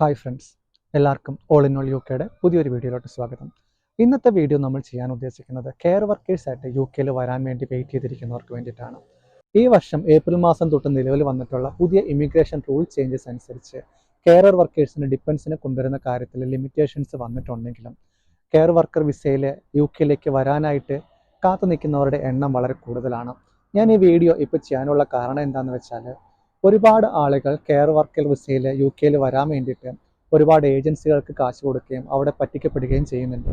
Hi friends, എല്ലാവർക്കും all in all U കെയുടെ പുതിയൊരു വീഡിയോയിലോട്ട് സ്വാഗതം. ഇന്നത്തെ വീഡിയോ നമ്മൾ ചെയ്യാൻ ഉദ്ദേശിക്കുന്നത് കെയർ വർക്കേഴ്സായിട്ട് യു കെയിൽ വരാൻ വേണ്ടി വെയിറ്റ് ചെയ്തിരിക്കുന്നവർക്ക് വേണ്ടിയിട്ടാണ്. ഈ വർഷം ഏപ്രിൽ മാസം തൊട്ട് നിലവിൽ വന്നിട്ടുള്ള പുതിയ ഇമിഗ്രേഷൻ റൂൾ ചേഞ്ചസ് അനുസരിച്ച് കെയർ വർക്കേഴ്സിന് ഡിഫൻസിനെ കൊണ്ടുവരുന്ന കാര്യത്തിൽ ലിമിറ്റേഷൻസ് വന്നിട്ടുണ്ടെങ്കിലും കെയർ വർക്കർ വിസയിൽ യു കെയിലേക്ക് വരാനായിട്ട് കാത്തു നിൽക്കുന്നവരുടെ എണ്ണം വളരെ കൂടുതലാണ്. ഞാൻ ഈ വീഡിയോ ഇപ്പോൾ ചെയ്യാനുള്ള കാരണം എന്താണെന്ന് വെച്ചാൽ, ഒരുപാട് ആളുകൾ കെയർ വർക്കർ വിസയിൽ യു കെയിൽ വരാൻ വേണ്ടിയിട്ട് ഒരുപാട് ഏജൻസികൾക്ക് കാശ് കൊടുക്കുകയും അവിടെ പറ്റിക്കപ്പെടുകയും ചെയ്യുന്നുണ്ട്.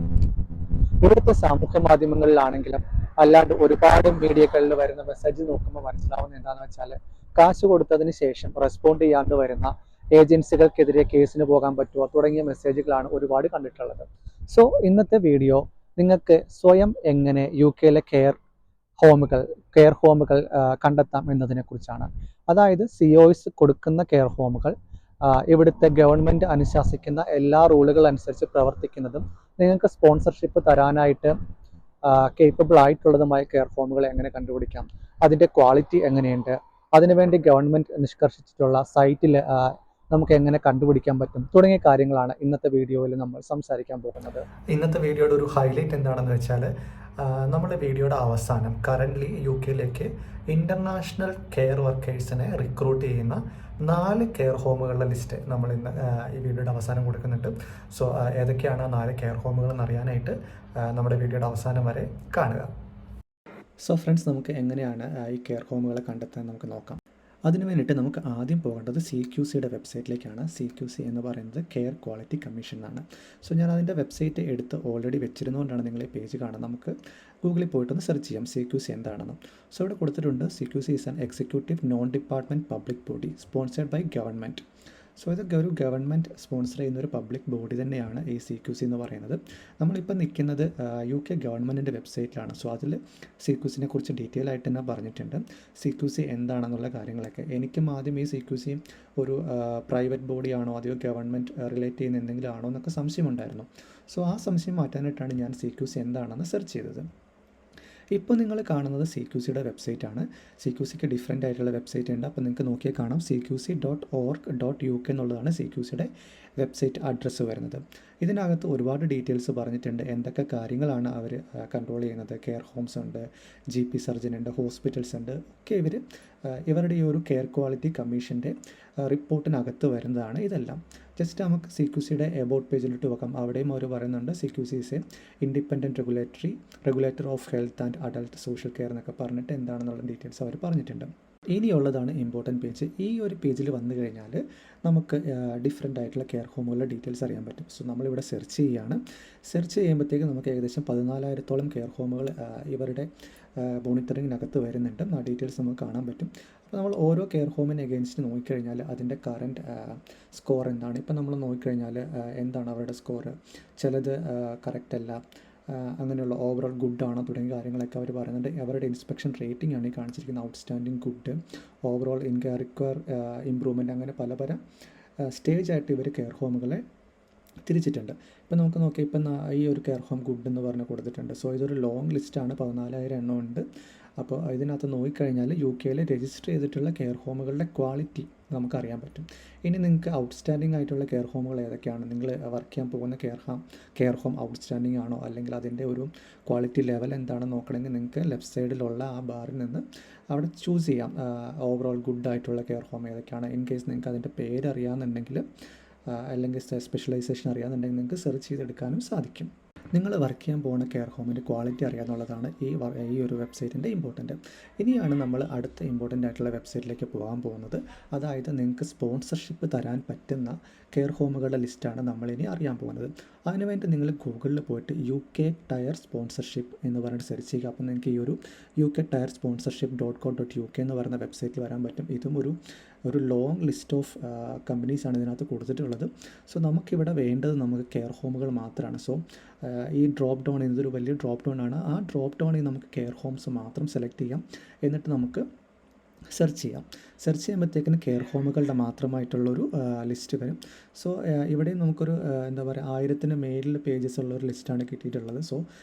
ഇവിടുത്തെ സാമൂഹ്യ മാധ്യമങ്ങളിലാണെങ്കിലും അല്ലാണ്ട് ഒരുപാട് മീഡിയകളിൽ വരുന്ന മെസ്സേജ് നോക്കുമ്പോൾ മനസ്സിലാവുന്ന എന്താണെന്ന് വെച്ചാൽ, കാശ് കൊടുത്തതിന് ശേഷം റെസ്പോണ്ട് ചെയ്യാണ്ട് വരുന്ന ഏജൻസികൾക്കെതിരെ കേസിന് പോകാൻ പറ്റുമോ തുടങ്ങിയ മെസ്സേജുകളാണ് ഒരുപാട് കണ്ടിട്ടുള്ളത്. സോ ഇന്നത്തെ വീഡിയോ നിങ്ങൾക്ക് സ്വയം എങ്ങനെ യു കെയിലെ കെയർ ഹോമുകൾ കണ്ടെത്താം എന്നതിനെ കുറിച്ചാണ്. അതായത് സിഒഎസ് കൊടുക്കുന്ന കെയർ ഹോമുകൾ ഇവിടുത്തെ ഗവൺമെൻറ് അനുശാസിക്കുന്ന എല്ലാ റൂളുകൾ അനുസരിച്ച് പ്രവർത്തിക്കുന്നതും നിങ്ങൾക്ക് സ്പോൺസർഷിപ്പ് തരാനായിട്ട് കേപ്പബിൾ ആയിട്ടുള്ളതുമായ കെയർ ഹോമുകൾ എങ്ങനെ കണ്ടുപിടിക്കാം, അതിൻ്റെ ക്വാളിറ്റി എങ്ങനെയുണ്ട്, അതിനുവേണ്ടി ഗവൺമെൻറ് നിഷ്കർഷിച്ചിട്ടുള്ള സൈറ്റിൽ നമുക്ക് എങ്ങനെ കണ്ടുപിടിക്കാൻ പറ്റും തുടങ്ങിയ കാര്യങ്ങളാണ് ഇന്നത്തെ വീഡിയോയിൽ നമ്മൾ സംസാരിക്കാൻ പോകുന്നത്. ഇന്നത്തെ വീഡിയോയുടെ ഒരു ഹൈലൈറ്റ് എന്താണെന്ന് വെച്ചാൽ, നമ്മുടെ വീഡിയോയുടെ അവസാനം കറൻ്റ്ലി യു കെയിലേക്ക് ഇൻ്റർനാഷണൽ കെയർ വർക്കേഴ്സിനെ റിക്രൂട്ട് ചെയ്യുന്ന 4 കെയർ ഹോമുകളുടെ ലിസ്റ്റ് നമ്മൾ ഇന്ന് ഈ വീഡിയോയുടെ അവസാനം കൊടുക്കുന്നുണ്ട്. സോ ഏതൊക്കെയാണ് ആ 4 കെയർ ഹോമുകൾ എന്നറിയാനായിട്ട് നമ്മുടെ വീഡിയോയുടെ അവസാനം വരെ കാണുക. സോ ഫ്രണ്ട്സ്, നമുക്ക് എങ്ങനെയാണ് ഈ കെയർ ഹോമുകളെ കണ്ടെത്താൻ നമുക്ക് നോക്കാം. അതിനു വേണ്ടിയിട്ട് നമുക്ക് ആദ്യം പോകേണ്ടത് CQCയുടെ വെബ്സൈറ്റിലേക്കാണ്. CQC എന്ന് പറയുന്നത് കെയർ ക്വാളിറ്റി കമ്മീഷൻ എന്നാണ്. സോ ഞാൻ അതിൻ്റെ വെബ്സൈറ്റ് എടുത്ത് ഓൾറെഡി വെച്ചിരുന്നുകൊണ്ടാണ് നിങ്ങൾ ഈ പേജ് കാണുന്നത്. നമുക്ക് ഗൂഗിളിൽ പോയിട്ടൊന്ന് സെർച്ച് ചെയ്യാം CQC എന്താണെന്ന്. സോ ഇവിടെ കൊടുത്തിട്ടുണ്ട്, CQC is an executive non department public body sponsored by government. So ഇതൊക്കെ ഒരു ഗവൺമെൻറ് സ്പോൺസർ ചെയ്യുന്ന ഒരു പബ്ലിക് ബോഡി തന്നെയാണ് ഈ CQC എന്ന് പറയുന്നത്. നമ്മളിപ്പോൾ നിൽക്കുന്നത് UK ഗവൺമെൻറ്റിൻ്റെ വെബ്സൈറ്റിലാണ്. സോ അതിൽ CQCനെ കുറിച്ച് ഡീറ്റെയിൽ ആയിട്ട് തന്നെ പറഞ്ഞിട്ടുണ്ട്. CQC എന്താണെന്നുള്ള കാര്യങ്ങളൊക്കെ. എനിക്കും ആദ്യം ഈ CQC ഒരു പ്രൈവറ്റ് ബോഡിയാണോ അതെയോ ഗവൺമെൻറ് റിലേറ്റ് ചെയ്യുന്ന എന്തെങ്കിലും ആണോ എന്നൊക്കെ സംശയമുണ്ടായിരുന്നു. സോ ആ സംശയം മാറ്റാനായിട്ടാണ് ഞാൻ CQC എന്താണെന്ന് സെർച്ച് ചെയ്തത്. ഇപ്പോൾ നിങ്ങൾ കാണുന്നത് CQCയുടെ വെബ്സൈറ്റാണ്. CQCക്ക് ഡിഫറെൻ്റ് ആയിട്ടുള്ള വെബ്സൈറ്റ് ഉണ്ട്. അപ്പോൾ നിങ്ങൾക്ക് നോക്കിയാൽ കാണാം CQC.org.uk എന്നുള്ളതാണ് CQCയുടെ വെബ്സൈറ്റ് അഡ്രസ്സ് വരുന്നത്. ഇതിനകത്ത് ഒരുപാട് ഡീറ്റെയിൽസ് പറഞ്ഞിട്ടുണ്ട്. എന്തൊക്കെ കാര്യങ്ങളാണ് അവർ കൺട്രോൾ ചെയ്യുന്നത്. കെയർ ഹോംസ് ഉണ്ട്, GP സർജൻ ഉണ്ട്, ഹോസ്പിറ്റൽസ് ഉണ്ട്. ഒക്കെ ഇവരുടെ ഈ ഒരു കെയർ ക്വാളിറ്റി കമ്മീഷൻ്റെ റിപ്പോർട്ടിനകത്ത് വരുന്നതാണ് ഇതെല്ലാം. ജസ്റ്റ് നമുക്ക് CQCയുടെ എബൌട്ട് പേജിലിട്ട് വെക്കാം. അവിടെയും അവർ പറയുന്നുണ്ട് CQC is A independent regulator of health and adult social care എന്നൊക്കെ പറഞ്ഞിട്ട് എന്താണെന്നുള്ള ഡീറ്റെയിൽസ് അവർ പറഞ്ഞിട്ടുണ്ട്. ഇനിയുള്ളതാണ് ഇമ്പോർട്ടൻറ്റ് പേജ്. ഈ ഒരു പേജിൽ വന്നു കഴിഞ്ഞാൽ നമുക്ക് ഡിഫറെൻ്റ് ആയിട്ടുള്ള കെയർ ഹോമുകളുടെ ഡീറ്റെയിൽസ് അറിയാൻ പറ്റും. സോ നമ്മളിവിടെ സെർച്ച് ചെയ്യുകയാണ്. സെർച്ച് ചെയ്യുമ്പോഴത്തേക്ക് നമുക്ക് ഏകദേശം 14,000-ഓളം കെയർ ഹോമുകൾ ഇവരുടെ മോണിറ്ററിങ്ങിനകത്ത് വരുന്നുണ്ട്. ആ ഡീറ്റെയിൽസ് നമുക്ക് കാണാൻ പറ്റും. അപ്പോൾ നമ്മൾ ഓരോ കെയർ ഹോമിന് എഗെയിൻസ്റ്റ് നോക്കിക്കഴിഞ്ഞാൽ അതിൻ്റെ കറൻറ്റ് സ്കോർ എന്താണ്. ഇപ്പം നമ്മൾ നോക്കിക്കഴിഞ്ഞാൽ എന്താണ് അവരുടെ സ്കോർ, ചിലത് കറക്റ്റ് അല്ല, അങ്ങനെയുള്ള ഓവറോൾ ഗുഡ് ആണോ തുടങ്ങിയ കാര്യങ്ങളൊക്കെ അവർ പറയുന്നുണ്ട്. അവരുടെ ഇൻസ്പെക്ഷൻ റേറ്റിംഗ് ആണ് ഈ കാണിച്ചിരിക്കുന്നത്. Outstanding, good, overall require improvement, അങ്ങനെ പല സ്റ്റേജായിട്ട് ഇവർ കെയർ ഹോമുകളെ തിരിച്ചിട്ടുണ്ട്. ഇപ്പം നമുക്ക് നോക്കിയാൽ ഇപ്പം ഈ ഒരു കെയർ ഹോം ഗുഡ് എന്ന് പറഞ്ഞ് കൊടുത്തിട്ടുണ്ട്. സോ ഇതൊരു ലോങ് ലിസ്റ്റാണ്, 14,000 എണ്ണം ഉണ്ട്. അപ്പോൾ ഇതിനകത്ത് നോക്കിക്കഴിഞ്ഞാൽ യു കെയിൽ രജിസ്റ്റർ ചെയ്തിട്ടുള്ള കെയർ ഹോമുകളുടെ ക്വാളിറ്റി നമുക്കറിയാൻ പറ്റും. ഇനി നിങ്ങൾക്ക് ഔട്ട്സ്റ്റാൻഡിംഗ് ആയിട്ടുള്ള കെയർ ഹോമുകൾ ഏതൊക്കെയാണ്, നിങ്ങൾ വർക്ക് ചെയ്യാൻ പോകുന്ന കെയർ ഹോം ഔട്ട്സ്റ്റാൻഡിംഗ് ആണോ അല്ലെങ്കിൽ അതിൻ്റെ ഒരു ക്വാളിറ്റി ലെവൽ എന്താണെന്ന് നോക്കണമെങ്കിൽ നിങ്ങൾക്ക് ലെഫ്റ്റ് സൈഡിലുള്ള ആ ബാറിൽ നിന്ന് അവിടെ ചൂസ് ചെയ്യാം. ഓവറോൾ ഗുഡ് ആയിട്ടുള്ള കെയർ ഹോം ഏതൊക്കെയാണ്. ഇൻ കേസ് നിങ്ങൾക്ക് അതിൻ്റെ പേര് അറിയാമെന്നുണ്ടെങ്കിൽ അല്ലെങ്കിൽ സ്പെഷ്യലൈസേഷൻ അറിയാമെന്നുണ്ടെങ്കിൽ നിങ്ങൾക്ക് സെർച്ച് ചെയ്തെടുക്കാനും സാധിക്കും. നിങ്ങൾ വർക്ക് ചെയ്യാൻ പോകുന്ന കെയർ ഹോമിൻ്റെ ക്വാളിറ്റി അറിയാമെന്നുള്ളതാണ് ഈ ഒരു വെബ്സൈറ്റിൻ്റെ ഇമ്പോർട്ടൻറ്റ്. ഇനിയാണ് നമ്മൾ അടുത്ത ഇമ്പോർട്ടൻ്റ് ആയിട്ടുള്ള വെബ്സൈറ്റിലേക്ക് പോകാൻ പോകുന്നത്. അതായത് നിങ്ങൾക്ക് സ്പോൺസർഷിപ്പ് തരാൻ പറ്റുന്ന കെയർ ഹോമുകളുടെ ലിസ്റ്റാണ് നമ്മളിനി അറിയാൻ പോകുന്നത്. അതിനുവേണ്ടി നിങ്ങൾ ഗൂഗിളിൽ പോയിട്ട് UK ടയർ സ്പോൺസർഷിപ്പ് എന്ന് പറഞ്ഞിട്ട് സെർച്ച് ചെയ്യുക. അപ്പോൾ നിങ്ങൾക്ക് ഈ ഒരു UK ടയർ sponsorship.co.uk എന്ന് പറയുന്ന വെബ്സൈറ്റിൽ വരാൻ പറ്റും. ഇതും ഒരു ലോങ് ലിസ്റ്റ് ഓഫ് കമ്പനീസാണ് ഇതിനകത്ത് കൊടുത്തിട്ടുള്ളത്. സോ നമുക്കിവിടെ വേണ്ടത് നമുക്ക് കെയർ ഹോമുകൾ മാത്രമാണ്. സോ ഈ ഡ്രോപ്പ് ഡൗൺ ഇതൊരു വലിയ ഡ്രോപ്പ് ഡൗൺ ആണ്. ആ ഡ്രോപ്പ് ഡൗണിൽ നമുക്ക് കെയർ ഹോംസ് മാത്രം സെലക്ട് ചെയ്യാം. എന്നിട്ട് നമുക്ക് സെർച്ച് ചെയ്യുമ്പോഴത്തേക്കിന് കെയർ ഹോമുകളുടെ മാത്രമായിട്ടുള്ളൊരു ലിസ്റ്റ് വരും. സോ ഇവിടെ നമുക്കൊരു എന്താ പറയുക 1000-ന് മേലിൽ പേജസ് ഉള്ളൊരു ലിസ്റ്റാണ് കിട്ടിയിട്ടുള്ളത്. സോ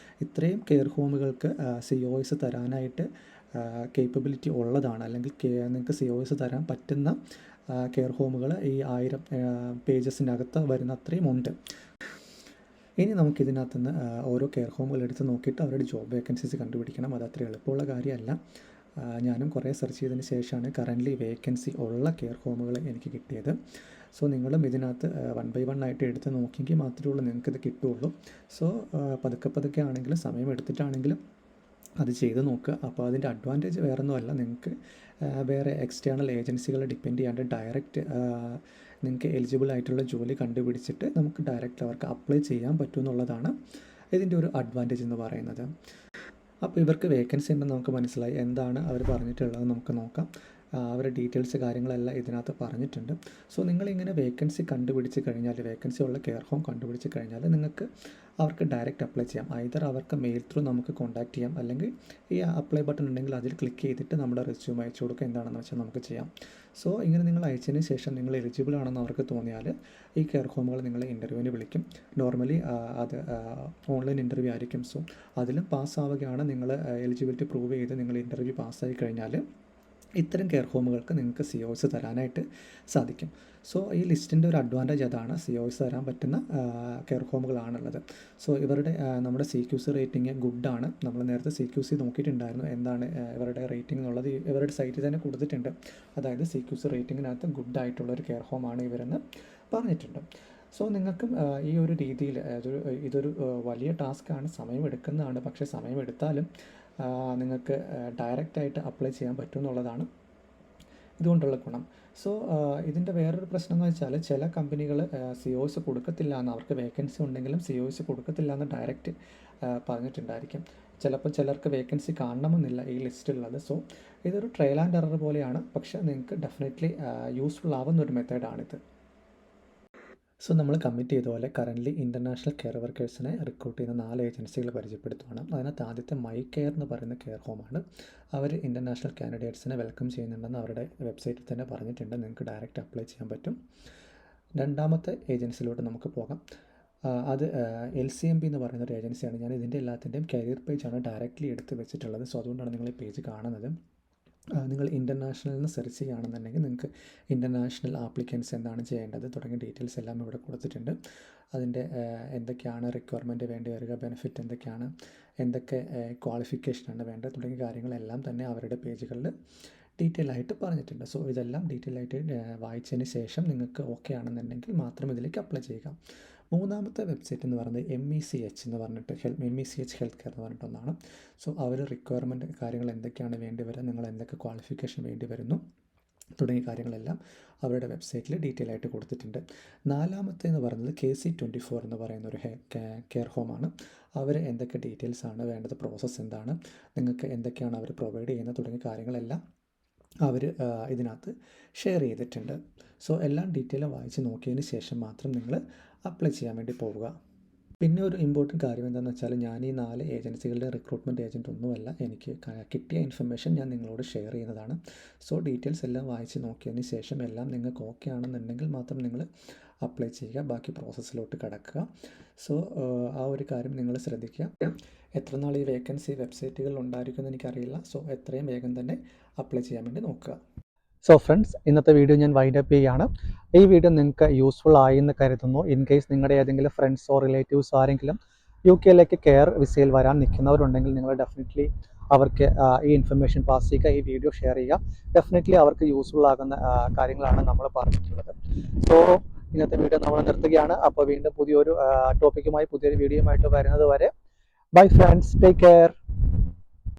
ഇത്രയും കെയർ ഹോമുകൾക്ക് COS തരാനായിട്ട് കേപ്പബിലിറ്റി ഉള്ളതാണ്, അല്ലെങ്കിൽ നിങ്ങൾക്ക് COS തരാൻ പറ്റുന്ന കെയർ ഹോമുകൾ ഈ 1000 പേജസിനകത്ത് വരുന്ന അത്രയും ഉണ്ട്. ഇനി നമുക്കിതിനകത്ത് നിന്ന് ഓരോ കെയർ ഹോമുകൾ എടുത്ത് നോക്കിയിട്ട് അവരുടെ ജോബ് വേക്കൻസീസ് കണ്ടുപിടിക്കണം. അത് അത്ര എളുപ്പമുള്ള കാര്യമല്ല. ഞാനും കുറേ സെർച്ച് ചെയ്തതിന് ശേഷമാണ് കറൻ്റ്ലി വേക്കൻസി ഉള്ള കെയർ ഹോമുകൾ എനിക്ക് കിട്ടിയത്. സോ നിങ്ങളും ഇതിനകത്ത് 1 by 1 ആയിട്ട് എടുത്ത് നോക്കിയെങ്കിൽ മാത്രമേ ഉള്ളൂ നിങ്ങൾക്കിത് കിട്ടുകയുള്ളൂ. സോ പതുക്കെ ആണെങ്കിലും സമയം എടുത്തിട്ടാണെങ്കിലും അത് ചെയ്ത് നോക്കുക. അപ്പോൾ അതിൻ്റെ അഡ്വാൻറ്റേജ് വേറെ ഒന്നുമല്ല, നിങ്ങൾക്ക് വേറെ എക്സ്റ്റേണൽ ഏജൻസികളെ ഡിപ്പെൻഡ് ചെയ്യാണ്ട് ഡയറക്റ്റ് നിങ്ങൾക്ക് എലിജിബിൾ ആയിട്ടുള്ള ജോലി കണ്ടുപിടിച്ചിട്ട് നമുക്ക് ഡയറക്റ്റ് അവർക്ക് അപ്ലൈ ചെയ്യാൻ പറ്റുമെന്നുള്ളതാണ് ഇതിൻ്റെ ഒരു അഡ്വാൻറ്റേജ് എന്ന് പറയുന്നത്. അപ്പോൾ ഇവർക്ക് വേക്കൻസി ഉണ്ടെന്ന് നമുക്ക് മനസ്സിലായി. എന്താണ് അവർ പറഞ്ഞിട്ടുള്ളത് നമുക്ക് നോക്കാം. അവരുടെ ഡീറ്റെയിൽസ് കാര്യങ്ങളെല്ലാം ഇതിനകത്ത് പറഞ്ഞിട്ടുണ്ട്. സോ നിങ്ങളിങ്ങനെ വേക്കൻസി കണ്ടുപിടിച്ച് കഴിഞ്ഞാൽ, വേക്കൻസി ഉള്ള കെയർ ഹോം കണ്ടുപിടിച്ച് കഴിഞ്ഞാൽ നിങ്ങൾക്ക് അവർക്ക് ഡയറക്റ്റ് അപ്ലൈ ചെയ്യാം. ഐദർ അവർക്ക് മെയിൽ ത്രൂ നമുക്ക് കോൺടാക്ട് ചെയ്യാം, അല്ലെങ്കിൽ ഈ അപ്ലൈ ബട്ടൺ ഉണ്ടെങ്കിൽ അതിൽ ക്ലിക്ക് ചെയ്തിട്ട് നമ്മുടെ റെസ്യൂം അയച്ചു കൊടുക്കുക, എന്താണെന്ന് വെച്ചാൽ നമുക്ക് ചെയ്യാം. സോ ഇങ്ങനെ നിങ്ങൾ അയച്ചതിന് ശേഷം നിങ്ങൾ എലിജിബിൾ ആണെന്ന് അവർക്ക് തോന്നിയാൽ ഈ കെയർ ഹോമുകൾ നിങ്ങളെ ഇൻ്റർവ്യൂവിന് വിളിക്കും. നോർമലി അത് ഓൺലൈൻ ഇൻ്റർവ്യൂ ആയിരിക്കും. സോ അതിലും പാസ്സാവുകയാണ്, നിങ്ങൾ എലിജിബിലിറ്റി പ്രൂവ് ചെയ്ത് നിങ്ങൾ ഇൻ്റർവ്യൂ പാസ്സായി കഴിഞ്ഞാൽ ഇത്തരം കെയർ ഹോമുകൾക്ക് നിങ്ങൾക്ക് COS തരാനായിട്ട് സാധിക്കും. സോ ഈ ലിസ്റ്റിൻ്റെ ഒരു അഡ്വാൻറ്റേജ് അതാണ്, COS തരാൻ പറ്റുന്ന കെയർ ഹോമുകളാണുള്ളത്. സോ ഇവരുടെ നമ്മുടെ CQC റേറ്റിംഗ് ഗുഡാണ്. നമ്മൾ നേരത്തെ CQC നോക്കിയിട്ടുണ്ടായിരുന്നു, എന്താണ് ഇവരുടെ റേറ്റിംഗ് എന്നുള്ളത് ഇവരുടെ സൈറ്റിൽ തന്നെ കൊടുത്തിട്ടുണ്ട്. അതായത് CQC റേറ്റിങ്ങിനകത്ത് ഗുഡായിട്ടുള്ളൊരു കെയർ ഹോമാണ് ഇവരെന്ന് പറഞ്ഞിട്ടുണ്ട്. സോ നിങ്ങൾക്കും ഈ ഒരു രീതിയിൽ ഇതൊരു വലിയ ടാസ്ക്കാണ്, സമയം എടുക്കുന്നതാണ്. പക്ഷേ സമയമെടുത്താലും നിങ്ങൾക്ക് ഡയറക്റ്റായിട്ട് അപ്ലൈ ചെയ്യാൻ പറ്റും എന്നുള്ളതാണ് ഇതുകൊണ്ടുള്ള ഗുണം. സോ ഇതിൻ്റെ വേറൊരു പ്രശ്നം എന്ന് വെച്ചാൽ ചില കമ്പനികൾ COS കൊടുക്കത്തില്ല എന്ന്, അവർക്ക് വേക്കൻസി ഉണ്ടെങ്കിലും COS കൊടുക്കത്തില്ല എന്ന് ഡയറക്റ്റ് പറഞ്ഞിട്ടുണ്ടായിരിക്കും. ചിലപ്പോൾ ചിലർക്ക് വേക്കൻസി കാണണമെന്നില്ല ഈ ലിസ്റ്റിലുള്ളത്. സോ ഇതൊരു ട്രയൽ ആൻഡ് എറർ പോലെയാണ്, പക്ഷേ നിങ്ങൾക്ക് ഡെഫിനറ്റ്ലി യൂസ്ഫുൾ ആവുന്ന ഒരു മെത്തേഡാണിത്. സോ നമ്മൾ കമ്മിറ്റ് ചെയ്ത പോലെ കറൻ്റ്ലി ഇൻ്റർനാഷണൽ കെയർ വർക്കേഴ്സിനെ റിക്രൂട്ട് ചെയ്യുന്ന 4 ഏജൻസികൾ പരിചയപ്പെടുത്തുകയാണ്. അതിനകത്ത് ആദ്യത്തെ മൈ കെയർ എന്ന് പറയുന്ന കെയർ ഹോമാണ്. അവർ ഇൻ്റർനാഷണൽ കാൻഡിഡേറ്റ്സിനെ വെൽക്കം ചെയ്യുന്നുണ്ടെന്ന് അവരുടെ വെബ്സൈറ്റിൽ തന്നെ പറഞ്ഞിട്ടുണ്ട്. നിങ്ങൾക്ക് ഡയറക്റ്റ് അപ്ലൈ ചെയ്യാൻ പറ്റും. രണ്ടാമത്തെ ഏജൻസിയിലോട്ട് നമുക്ക് പോകാം. അത് LCMB എന്ന് പറയുന്നൊരു ഏജൻസിയാണ്. ഞാൻ ഇതിൻ്റെ എല്ലാത്തിൻ്റെയും കരിയർ പേജാണ് ഡയറക്റ്റ്ലി എടുത്ത് വെച്ചിട്ടുള്ളത്. സോ അതുകൊണ്ടാണ് നിങ്ങൾ ഈ പേജ് കാണുന്നത്. നിങ്ങൾ ഇൻ്റർനാഷണലിൽ നിന്ന് സെർച്ച് ചെയ്യുകയാണെന്നുണ്ടെങ്കിൽ നിങ്ങൾക്ക് ഇൻ്റർനാഷണൽ ആപ്ലിക്കൻസ് എന്താണ് ചെയ്യേണ്ടത് തുടങ്ങിയ ഡീറ്റെയിൽസ് എല്ലാം ഇവിടെ കൊടുത്തിട്ടുണ്ട്. അതിൻ്റെ എന്തൊക്കെയാണ് റിക്വയർമെൻറ്റ് വേണ്ടി വരിക, ബെനിഫിറ്റ് എന്തൊക്കെയാണ്, എന്തൊക്കെ ക്വാളിഫിക്കേഷനാണ് വേണ്ടത് തുടങ്ങിയ കാര്യങ്ങളെല്ലാം തന്നെ അവരുടെ പേജുകളിൽ ഡീറ്റെയിൽ ആയിട്ട് പറഞ്ഞിട്ടുണ്ട്. സോ ഇതെല്ലാം ഡീറ്റെയിൽ ആയിട്ട് വായിച്ചതിന് ശേഷം നിങ്ങൾക്ക് ഓക്കെ ആണെന്നുണ്ടെങ്കിൽ മാത്രം ഇതിലേക്ക് അപ്ലൈ ചെയ്യുക. മൂന്നാമത്തെ വെബ്സൈറ്റ് എന്ന് പറയുന്നത് MECH എന്ന് പറഞ്ഞിട്ട് MECH ഹെൽത്ത് കെയർ എന്ന് പറഞ്ഞിട്ടൊന്നാണ്. സോ അവർ റിക്വയർമെൻറ്റ് കാര്യങ്ങൾ എന്തൊക്കെയാണ് വേണ്ടി വരിക, നിങ്ങൾ എന്തൊക്കെ ക്വാളിഫിക്കേഷൻ വേണ്ടി വരുന്നു തുടങ്ങിയ കാര്യങ്ങളെല്ലാം അവരുടെ വെബ്സൈറ്റിൽ ഡീറ്റെയിൽ ആയിട്ട് കൊടുത്തിട്ടുണ്ട്. നാലാമത്തെ എന്ന് പറയുന്നത് KC24 എന്ന് പറയുന്ന ഒരു കെയർ ഹോമാണ്. അവർ എന്തൊക്കെ ഡീറ്റെയിൽസ് ആണ് വേണ്ടത്, പ്രോസസ്സ് എന്താണ്, നിങ്ങൾക്ക് എന്തൊക്കെയാണ് അവർ പ്രൊവൈഡ് ചെയ്യുന്നത് തുടങ്ങിയ കാര്യങ്ങളെല്ലാം അവർ ഇതിനകത്ത് ഷെയർ ചെയ്തിട്ടുണ്ട്. സോ എല്ലാം ഡീറ്റെയിൽ വായിച്ച് നോക്കിയതിന് ശേഷം മാത്രം നിങ്ങൾ അപ്ലൈ ചെയ്യാൻ വേണ്ടി പോവുക. പിന്നെ ഒരു ഇമ്പോർട്ടൻറ്റ് കാര്യം എന്താണെന്ന് വെച്ചാൽ, ഞാൻ ഈ 4 ഏജൻസികളുടെ റിക്രൂട്ട്മെൻറ്റ് ഏജൻറ്റ് ഒന്നുമല്ല. എനിക്ക് കിട്ടിയ ഇൻഫർമേഷൻ ഞാൻ നിങ്ങളോട് ഷെയർ ചെയ്യുന്നതാണ്. സോ ഡീറ്റെയിൽസ് എല്ലാം വായിച്ച് നോക്കിയതിന് ശേഷം എല്ലാം നിങ്ങൾക്ക് ഓക്കെ ആണെന്നുണ്ടെങ്കിൽ മാത്രം നിങ്ങൾ അപ്ലൈ ചെയ്യുക, ബാക്കി പ്രോസസ്സിലോട്ട് കിടക്കുക. സോ ആ ഒരു കാര്യം നിങ്ങൾ ശ്രദ്ധിക്കുക. എത്ര നാൾ ഈ വേക്കൻസി വെബ്സൈറ്റുകളിൽ ഉണ്ടായിരിക്കുമെന്ന് എനിക്കറിയില്ല. സോ എത്രയും വേഗം തന്നെ അപ്ലൈ ചെയ്യാൻ വേണ്ടി നോക്കുക. സോ ഫ്രണ്ട്സ്, ഇന്നത്തെ വീഡിയോ ഞാൻ വൈൻഡപ്പ് ചെയ്യുകയാണ്. ഈ വീഡിയോ നിങ്ങൾക്ക് യൂസ്ഫുൾ ആയി എന്ന് കരുതുന്നു. ഇൻ കേസ് നിങ്ങളുടെ ഏതെങ്കിലും ഫ്രണ്ട്സോ റിലേറ്റീവ്സോ ആരെങ്കിലും UK കെയർ വിസയിൽ വരാൻ നിൽക്കുന്നവരുണ്ടെങ്കിൽ നിങ്ങൾ ഡെഫിനറ്റ്ലി അവർക്ക് ഈ ഇൻഫർമേഷൻ പാസ് ചെയ്യുക, ഈ വീഡിയോ ഷെയർ ചെയ്യുക. ഡെഫിനറ്റ്ലി അവർക്ക് യൂസ്ഫുൾ ആകുന്ന കാര്യങ്ങളാണ് നമ്മൾ പറഞ്ഞിട്ടുള്ളത്. സോ ഇന്നത്തെ വീഡിയോ നമ്മൾ നിർത്തുകയാണ്. അപ്പോൾ വീണ്ടും പുതിയൊരു ടോപ്പിക്കുമായി പുതിയൊരു വീഡിയോയുമായിട്ട് വരുന്നത് വരെ ബൈ ഫ്രണ്ട്സ്, ടേക്ക് കെയർ.